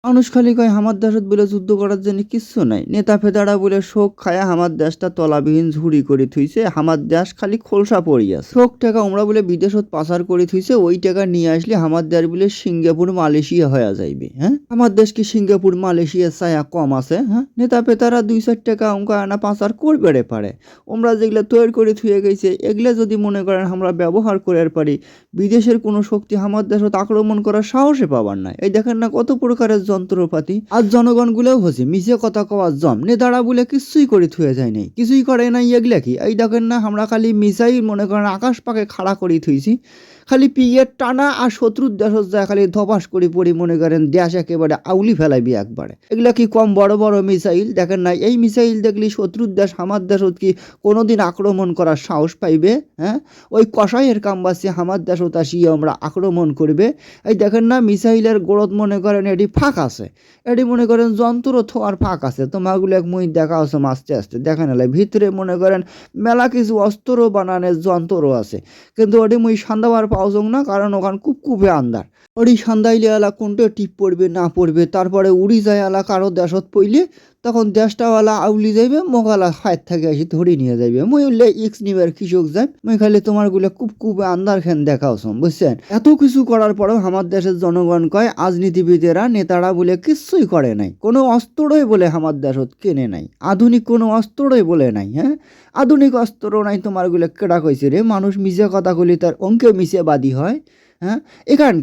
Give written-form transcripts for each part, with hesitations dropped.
মানুষ খালি কয় হামার দেশত বলে যুদ্ধ করার জন্য কিচ্ছু নাই, নেতা ফেদারা বলে শোক খায়া হামার দেশটা তলাবিহীন ঝুড়ি করে থুইছে, হামার দেশ খালি খোলসা পড়ি আছে। শোক টাকা আমরা বলে বিদেশত পাচার করে থুইছে, ওই টাকা নিয়ে আসলে হামার দেশ বলে সিঙ্গাপুর মালয়েশিয়া হয়ে যাইবে। হ্যাঁ, আমার দেশ কি সিঙ্গাপুর মালয়েশিয়া ছায়া কম আছে? হ্যাঁ, নেতা পেতারা 2-4 টাকা অঙ্ক আনা পাচার করবে পারে। আমরা যেগুলা তৈরি করে থুয়ে গেছে এগুলা যদি মনে করেন আমরা ব্যবহার করে পারি, বিদেশের কোনো শক্তি আমার দেশত আক্রমণ করার সাহসে পাবার নাই। এই দেখেন না কত প্রকারের যন্ত্রপাতি। আর জনগণগুলোও হচ্ছে মিছে কথা কওয়ার জম, নেতারা বলে কিছুই করে থুয়ে যায় নাই, কিছুই করে নাই। এগুলা কি এই দেখেন না আমরা খালি মিসাইল মনে করেন আকাশ পাকে খাড়া করে থুইছি, খালি পিয়ের টানা আর শত্রুর দেশত যায় খালি ধপাস করে পড়ি মনে করেন দেশ একেবারে আউলি ফেলাইবি একবারে। এগুলা কি কম বড় বড় মিসাইল? দেখেন না এই মিসাইল দেখলি শত্রুর দেশ আমার দেশত কি কোনোদিন আক্রমণ করার সাহস পাইবে? হ্যাঁ, ওই কষাইয়ের কামবাসী আমার দেশত আসিয়ে আমরা আক্রমণ করবে। এই দেখেন না মিসাইলের গোড়ত মনে করেন এটি ফাঁক আছে, এটি মনে করেন যন্ত্র থোয়ার ফাঁক আছে। তোমাগুলো এক মুই দেখা আছে আস্তে আস্তে দেখেন এলাই ভিতরে মনে করেন মেলা কিছু অস্ত্র বানানোর যন্ত্র আছে, কিন্তু ওটি মুই সান্দাবার পাওয়া না, কারণ ওখানে কুপকুপে আন্দার। ওটি সান্দাইলে এলা কোনটা টিপ পড়বে না পড়বে, তারপরে উড়ি যায় এলা কারো দেশত পইলে তখন দেশটাওয়ালা আউলি যাইবে, মোগালা হাত থেকে আসি ধরে নিয়ে যাইবে। মুই উঠলে ইক্স নিবার কৃষক যাই, মুই খালি তোমার গুলো কুপকুপে আন্দার খেন দেখাওছম, বুঝছেন? এত কিছু করার পরেও আমার দেশের জনগণ কয় রাজনীতিবিদেরা নেতারা বলে কিচ্ছুই করে নাই, কোনো অস্ত্রই বলে আমার দেশত কেনে নাই, আধুনিক কোনো অস্ত্রই বলে নাই। হ্যাঁ, আধুনিক অস্ত্র নাই তোমার গুলো কেডা কইছে রে? মানুষ মিশে কথা কলি তার অঙ্কে মিশে বাদী হয়। হ্যাঁ, এখান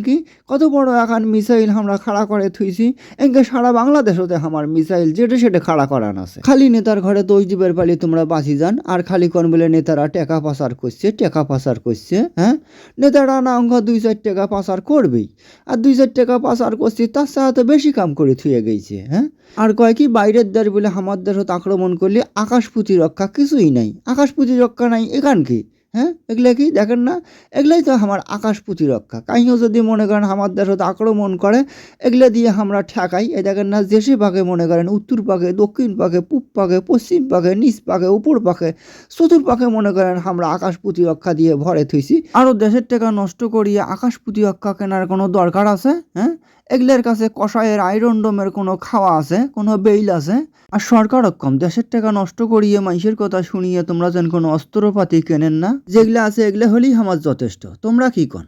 কি কত বড় এখন মিসাইল আমরা খাড়া করে থুইছি, এনকে সারা বাংলাদেশতে আমার মিসাইল যেটা সেটা খাড়া করান আছে। খালি নেতার ঘরে দোষ দিবের পালি তোমরা বাঁচি যান, আর খালি কোন বলে নেতারা টাকা পাচার করছে। হ্যাঁ, নেতারা না অঙ্ক 2-4 টাকা পাচার করবেই, আর 2-4 টাকা পাচার করছি তার সাথে বেশি কাম করে থুয়ে গেছে। হ্যাঁ, আর কয় কি বাইরের দেশ বলে আমার দেশত আক্রমণ করলে আকাশ প্রতিরক্ষা কিছুই নাই, আকাশ প্রতিরক্ষা নাই এখান কি? হ্যাঁ, এগুলা কি দেখেন না? এগুলাই তো আমার আকাশ প্রতিরক্ষা। কাইও যদি মনে করেন আমার দেশত আক্রমণ করে এগুলা দিয়ে আমরা ঠেকাই। এই দেখেন না দেশে পাকে মনে করেন উত্তর পাকে, দক্ষিণ পাকে, পূব পাকে, পশ্চিম পাকে, নিচ পাকে, উপর পাকে, চতুর পাকে মনে করেন আমরা আকাশ প্রতিরক্ষা দিয়ে ভরে থইছি। আরও দেশের টাকা নষ্ট করিয়ে আকাশ প্রতিরক্ষা কেনার কোনো দরকার আছে? হ্যাঁ, এগুলোর কাছে কষায়ের আয়রন ডোমের কোনো খাওয়া আছে, কোনো বেইল আছে? আর সরকার কম দেশের টাকা নষ্ট করিয়ে মানুষের কথা শুনিয়ে তোমরা যেন কোনো অস্ত্রপাতি কেনেন না, যেগুলা আছে এগুলা হলেই আমার যথেষ্ট। তোমরা কি কন?